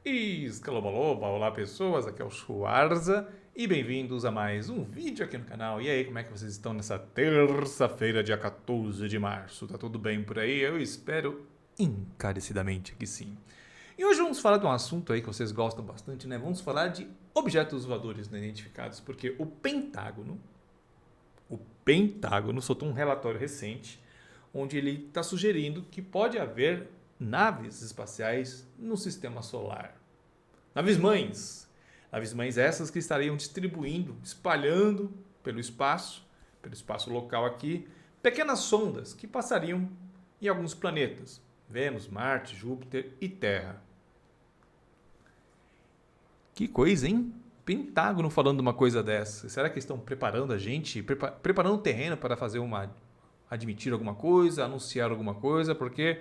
Escalobaloba, olá pessoas, aqui é o Schwarza e bem-vindos a mais um vídeo aqui no canal. E aí, como é que vocês estão nessa terça-feira, dia 14 de março? Tá tudo bem por aí? Eu espero encarecidamente que sim. E hoje vamos falar de um assunto aí que vocês gostam bastante, né? Vamos falar de objetos voadores não identificados, porque o Pentágono soltou um relatório recente onde ele está sugerindo que pode haver naves espaciais no sistema solar. Naves mães. Naves mães essas que estariam distribuindo, espalhando pelo espaço local aqui, pequenas sondas que passariam em alguns planetas. Vênus, Marte, Júpiter e Terra. Que coisa, hein? Pentágono falando uma coisa dessa. Será que estão preparando a gente, preparando o terreno para fazer admitir alguma coisa, anunciar alguma coisa? Porque,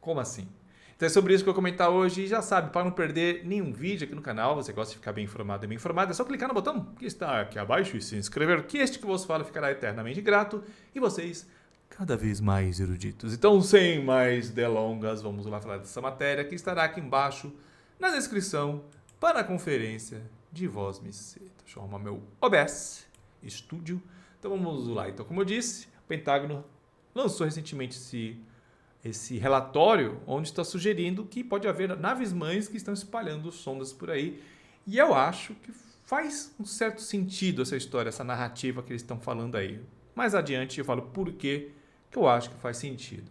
como assim? Então é sobre isso que eu vou comentar hoje. E já sabe, para não perder nenhum vídeo aqui no canal, você gosta de ficar bem informado e bem informado, é só clicar no botão que está aqui abaixo e se inscrever, que este que vos falo ficará eternamente grato e vocês cada vez mais eruditos. Então, sem mais delongas, vamos lá falar dessa matéria que estará aqui embaixo na descrição para a conferência de Voz Miceta. Deixa eu arrumar meu OBS Studio. Então vamos lá. Então, como eu disse, o Pentágono lançou recentemente esse relatório onde está sugerindo que pode haver naves mães que estão espalhando sondas por aí. E eu acho que faz um certo sentido essa história, essa narrativa que eles estão falando aí. Mais adiante eu falo por que eu acho que faz sentido.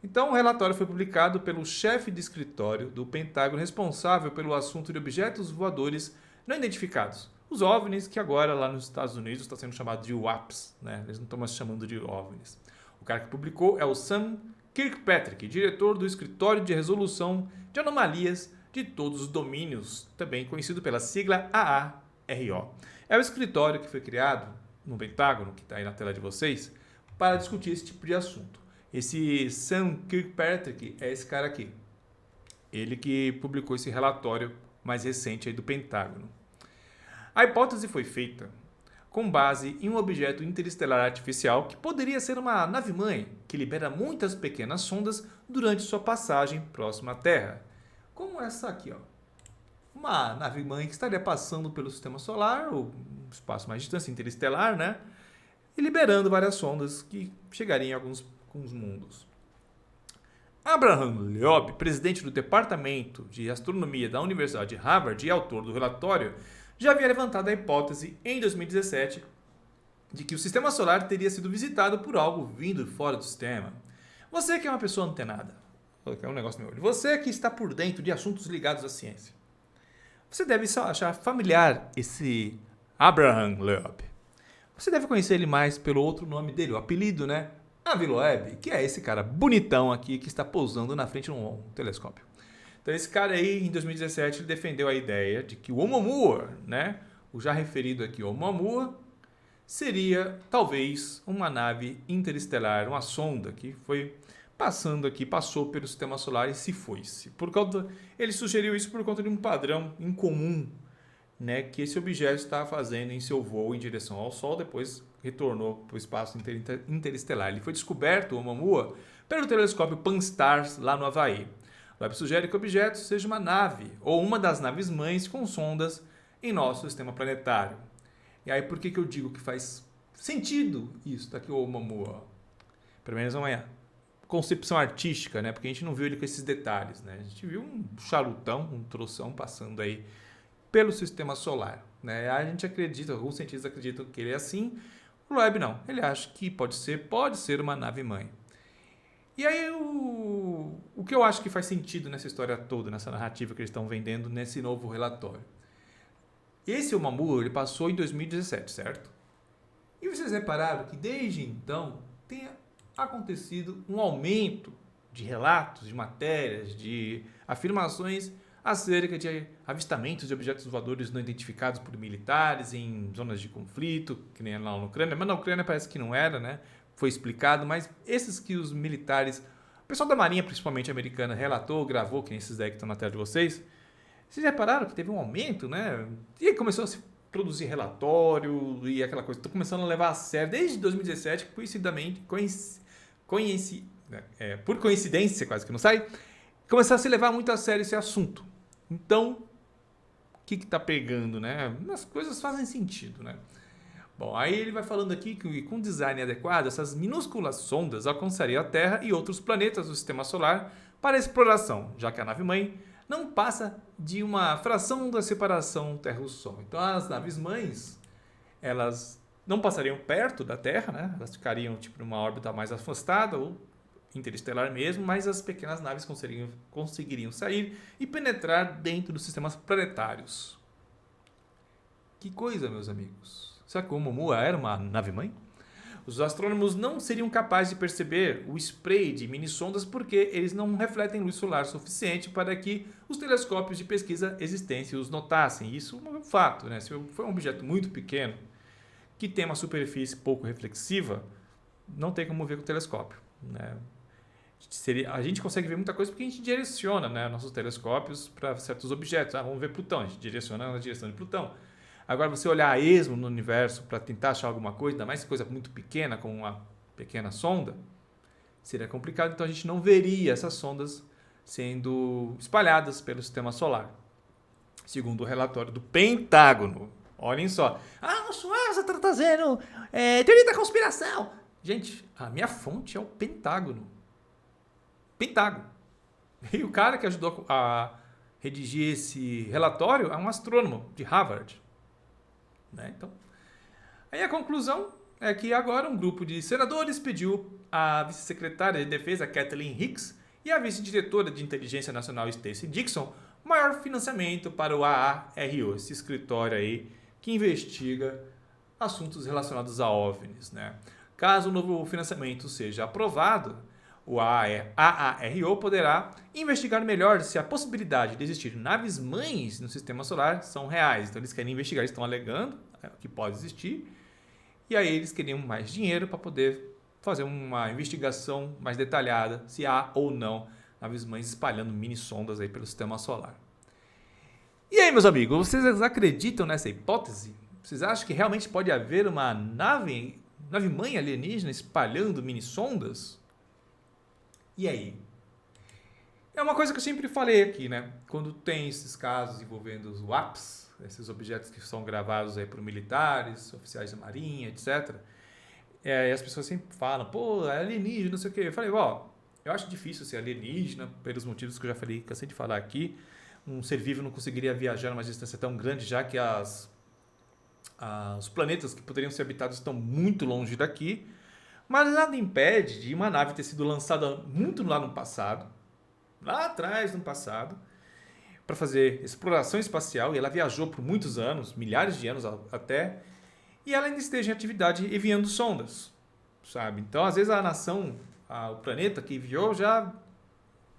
Então, o relatório foi publicado pelo chefe de escritório do Pentágono responsável pelo assunto de objetos voadores não identificados. Os OVNIs, que agora lá nos Estados Unidos está sendo chamado de UAPs, né? Eles não estão mais chamando de OVNIs. O cara que publicou é o Sam Kirkpatrick, diretor do Escritório de Resolução de Anomalias de Todos os Domínios, também conhecido pela sigla AARO. É o escritório que foi criado no Pentágono, que está aí na tela de vocês, para discutir esse tipo de assunto. Esse Sam Kirkpatrick é esse cara aqui. Ele que publicou esse relatório mais recente aí do Pentágono. A hipótese foi feita com base em um objeto interestelar artificial que poderia ser uma nave-mãe que libera muitas pequenas sondas durante sua passagem próxima à Terra. Como essa aqui, ó. Uma nave-mãe que estaria passando pelo sistema solar, ou um espaço mais distante, interestelar, né? E liberando várias sondas que chegariam em alguns mundos. Abraham Loeb, presidente do Departamento de Astronomia da Universidade de Harvard e autor do relatório, já havia levantado a hipótese em 2017 de que o sistema solar teria sido visitado por algo vindo fora do sistema. Você que é uma pessoa antenada, é um negócio no meu olho, você que está por dentro de assuntos ligados à ciência, você deve achar familiar esse Abraham Loeb. Você deve conhecer ele mais pelo outro nome dele, o apelido, né? Avi Loeb, que é esse cara bonitão aqui que está pousando na frente de um telescópio. Então esse cara aí, em 2017, ele defendeu a ideia de que o Oumuamua, né, o já referido aqui Oumuamua, seria talvez uma nave interestelar, uma sonda que foi passando aqui, passou pelo sistema solar e se foi-se. Ele sugeriu isso por conta de um padrão incomum, né, que esse objeto estava fazendo em seu voo em direção ao Sol, depois retornou para o espaço interestelar. Ele foi descoberto, o Oumuamua, pelo telescópio Pan-STARRS, lá no Havaí. O Webb sugere que o objeto seja uma nave, ou uma das naves-mães com sondas em nosso sistema planetário. E aí por que eu digo que faz sentido isso? Está aqui o Oumuamua. Pelo menos uma concepção artística, né? Porque a gente não viu ele com esses detalhes, né? A gente viu um charutão, um troção passando aí pelo sistema solar, né? A gente acredita, alguns cientistas acreditam que ele é assim. O Loeb não, ele acha que pode ser uma nave-mãe. E aí o que eu acho que faz sentido nessa história toda, nessa narrativa que eles estão vendendo nesse novo relatório? Esse Oumuamua, ele passou em 2017, certo? E vocês repararam que desde então tem acontecido um aumento de relatos, de matérias, de afirmações acerca de avistamentos de objetos voadores não identificados por militares em zonas de conflito, que nem lá na Ucrânia, mas na Ucrânia parece que não era, né? Foi explicado, mas esses que os militares, o pessoal da Marinha, principalmente americana, relatou, gravou, que nem esses daí que estão na tela de vocês repararam que teve um aumento, né? E aí começou a se produzir relatório e aquela coisa, estou começando a levar a sério, desde 2017, por coincidência, quase que não sai, começar a se levar muito a sério esse assunto. Então, o que está pegando, né? As coisas fazem sentido, né? Bom, aí ele vai falando aqui que com design adequado, essas minúsculas sondas alcançariam a Terra e outros planetas do Sistema Solar para exploração, já que a nave-mãe não passa de uma fração da separação Terra-Sol. Então, as naves-mães, elas não passariam perto da Terra, né? Elas ficariam tipo numa órbita mais afastada ou interestelar mesmo, mas as pequenas naves conseguiriam sair e penetrar dentro dos sistemas planetários. Que coisa, meus amigos. Será que o Oumuamua era uma nave-mãe? Os astrônomos não seriam capazes de perceber o spray de mini-sondas porque eles não refletem luz solar suficiente para que os telescópios de pesquisa existentes os notassem. Isso é um fato, né? Se for um objeto muito pequeno, que tem uma superfície pouco reflexiva, não tem como ver com o telescópio, né? A gente consegue ver muita coisa porque a gente direciona, né, nossos telescópios para certos objetos. Vamos ver Plutão, a gente direciona na direção de Plutão. Agora, você olhar a esmo no universo para tentar achar alguma coisa, ainda mais coisa muito pequena, como uma pequena sonda, seria complicado. Então, a gente não veria essas sondas sendo espalhadas pelo sistema solar. Segundo o relatório do Pentágono. Olhem só. O Schwarza está trazendo teoria da conspiração. Gente, a minha fonte é o Pentágono. Pentágono. E o cara que ajudou a redigir esse relatório é um astrônomo de Harvard. Né? Então, aí a conclusão é que agora um grupo de senadores pediu à vice-secretária de defesa Kathleen Hicks e à vice-diretora de inteligência nacional Stacey Dixon maior financiamento para o AARO, esse escritório aí que investiga assuntos relacionados a OVNIs, né? Caso o novo financiamento seja aprovado, o AARO poderá investigar melhor se a possibilidade de existir naves-mães no sistema solar são reais. Então, eles querem investigar, eles estão alegando que pode existir. E aí, eles queriam mais dinheiro para poder fazer uma investigação mais detalhada se há ou não naves-mães espalhando mini-sondas aí pelo sistema solar. E aí, meus amigos, vocês acreditam nessa hipótese? Vocês acham que realmente pode haver uma nave-mãe alienígena espalhando mini-sondas? E aí? É uma coisa que eu sempre falei aqui, né? Quando tem esses casos envolvendo os WAPs, esses objetos que são gravados aí por militares, oficiais da marinha, etc. E as pessoas sempre falam, pô, é alienígena, não sei o quê. Eu falei, eu acho difícil ser alienígena, pelos motivos que eu já falei, cansei de falar aqui. Um ser vivo não conseguiria viajar numa distância tão grande, já que os planetas que poderiam ser habitados estão muito longe daqui. Mas nada impede de uma nave ter sido lançada muito lá no passado, lá atrás no passado, para fazer exploração espacial, e ela viajou por muitos anos, milhares de anos até, e ela ainda esteja em atividade enviando sondas, sabe? Então, às vezes, o planeta que enviou já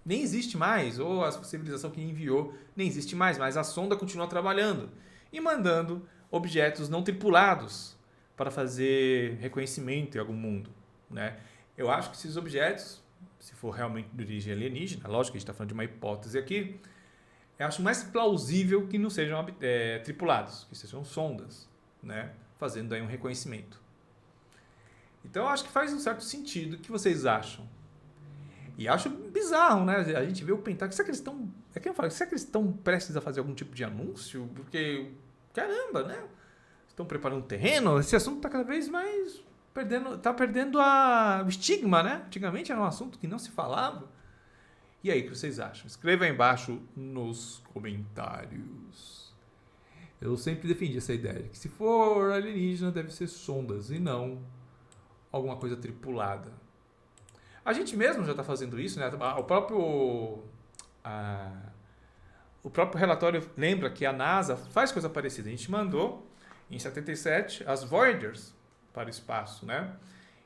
nem existe mais, ou a civilização que enviou nem existe mais, mas a sonda continua trabalhando e mandando objetos não tripulados para fazer reconhecimento em algum mundo, né? Eu acho que esses objetos, se for realmente de origem alienígena, lógico que a gente está falando de uma hipótese aqui, eu acho mais plausível que não sejam tripulados, que sejam sondas, né? Fazendo aí um reconhecimento. Então eu acho que faz um certo sentido. O que vocês acham? E acho bizarro, né? A gente vê o Pentágono. Será que eles estão. Será que eles estão prestes a fazer algum tipo de anúncio? Porque, caramba, né? Estão preparando terreno? Esse assunto está cada vez mais perdendo o estigma, né? Antigamente era um assunto que não se falava. E aí, o que vocês acham? Escreva aí embaixo nos comentários. Eu sempre defendi essa ideia, que se for alienígena deve ser sondas e não alguma coisa tripulada. A gente mesmo já está fazendo isso, né? O próprio relatório lembra que a NASA faz coisa parecida. A gente mandou, em 77, as Voyagers para o espaço, né?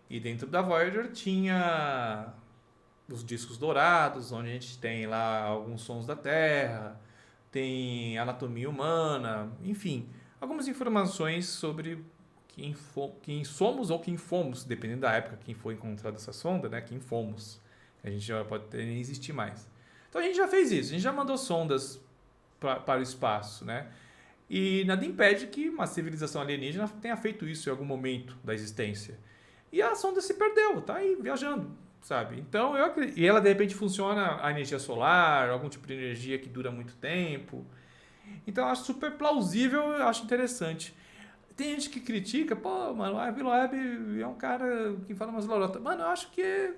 E dentro da Voyager tinha os discos dourados, onde a gente tem lá alguns sons da Terra, tem anatomia humana, enfim, algumas informações sobre quem somos ou quem fomos, dependendo da época quem foi encontrado essa sonda, né? Quem fomos. A gente já pode nem existir mais. Então a gente já fez isso, a gente já mandou sondas para o espaço, né? E nada impede que uma civilização alienígena tenha feito isso em algum momento da existência. E a sonda se perdeu, tá aí viajando. sabe? Então, e ela de repente funciona a energia solar, algum tipo de energia que dura muito tempo. Então, eu acho super plausível, eu acho interessante. Tem gente que critica, pô, mano, o Avi Loeb é um cara que fala umas lorotas. Mano, eu acho que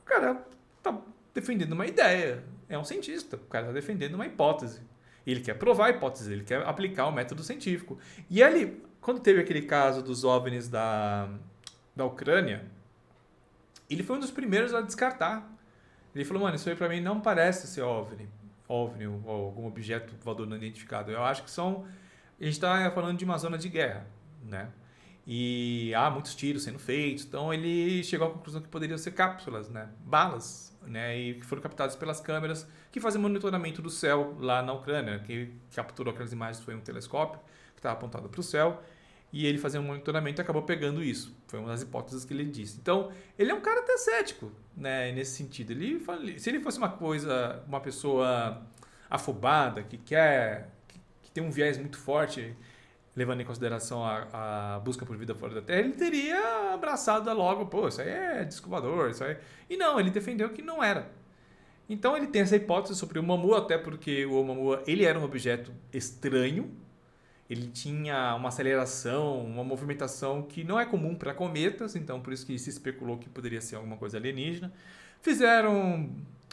o cara tá defendendo uma ideia. É um cientista, o cara tá defendendo uma hipótese. Ele quer provar a hipótese, ele quer aplicar o método científico. E ele, quando teve aquele caso dos OVNIs da Ucrânia, ele foi um dos primeiros a descartar. Ele falou, mano, isso aí pra mim não parece ser OVNI ou algum objeto voador não identificado. Eu acho que são... A gente está falando de uma zona de guerra, né? E há muitos tiros sendo feitos. Então ele chegou à conclusão que poderiam ser cápsulas, né? Balas, né? E que foram captadas pelas câmeras que fazem monitoramento do céu lá na Ucrânia. Quem capturou aquelas imagens foi um telescópio que estava apontado para o céu. E ele fazia um monitoramento e acabou pegando isso. Foi uma das hipóteses que ele disse. Então, ele é um cara até cético, né? Nesse sentido. Se ele fosse uma pessoa afobada, que tem um viés muito forte, levando em consideração a busca por vida fora da Terra, ele teria abraçado logo, pô, isso aí é disco voador, isso aí... E não, ele defendeu que não era. Então ele tem essa hipótese sobre o Oumuamua, até porque o Oumuamua, ele era um objeto estranho, ele tinha uma aceleração, uma movimentação que não é comum para cometas, então por isso que se especulou que poderia ser alguma coisa alienígena. Fizeram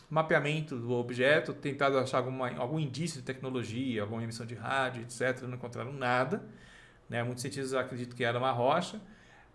mapeamento do objeto, tentado achar algum indício de tecnologia, alguma emissão de rádio, etc. Não encontraram nada. Né? Muitos cientistas acreditam que era uma rocha.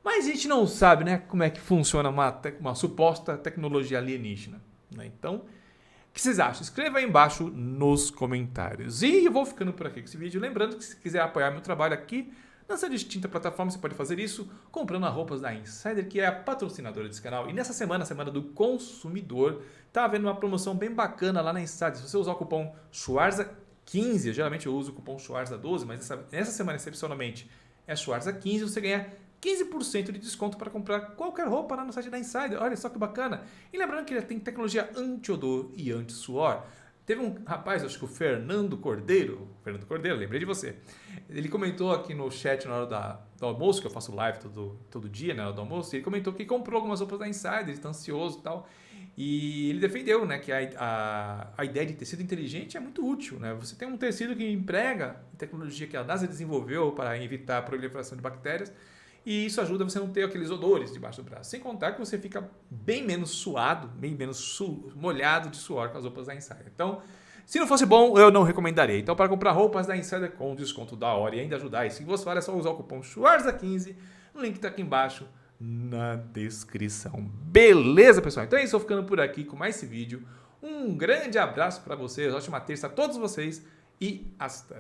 Mas a gente não sabe, né, como é que funciona uma suposta tecnologia alienígena. Né? Então, o que vocês acham? Escreva aí embaixo nos comentários. E eu vou ficando por aqui com esse vídeo. Lembrando que se quiser apoiar meu trabalho aqui, nessa distinta plataforma, você pode fazer isso comprando as roupas da Insider, que é a patrocinadora desse canal. E nessa semana, semana do consumidor, tá havendo uma promoção bem bacana lá na Insider. Se você usar o cupom Schwarza15, geralmente eu uso o cupom Schwarza12, mas nessa semana, excepcionalmente, é Schwarza15, você ganha 15% de desconto para comprar qualquer roupa lá no site da Insider. Olha só que bacana. E lembrando que ele tem tecnologia anti-odor e anti-suor. Teve um rapaz, acho que o Fernando Cordeiro, lembrei de você. Ele comentou aqui no chat na hora do almoço, que eu faço live todo dia, né, na hora do almoço, ele comentou que comprou algumas roupas da Insider, ele está ansioso e tal. E ele defendeu, né, que a ideia de tecido inteligente é muito útil, né? Você tem um tecido que emprega tecnologia que a NASA desenvolveu para evitar a proliferação de bactérias, e isso ajuda você a não ter aqueles odores debaixo do braço. Sem contar que você fica bem menos suado, bem menos molhado de suor com as roupas da Insider. Então, se não fosse bom, eu não recomendaria. Então, para comprar roupas da Insider com desconto da hora e ainda ajudar, e se você for, é só usar o cupom SCHWARZA15, o link está aqui embaixo na descrição. Beleza, pessoal? Então é isso, eu ficando por aqui com mais esse vídeo. Um grande abraço para vocês, ótima terça a todos vocês e hasta.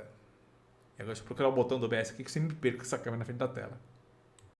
E agora deixa eu procurar o botão do OBS aqui que você me perca essa câmera na frente da tela.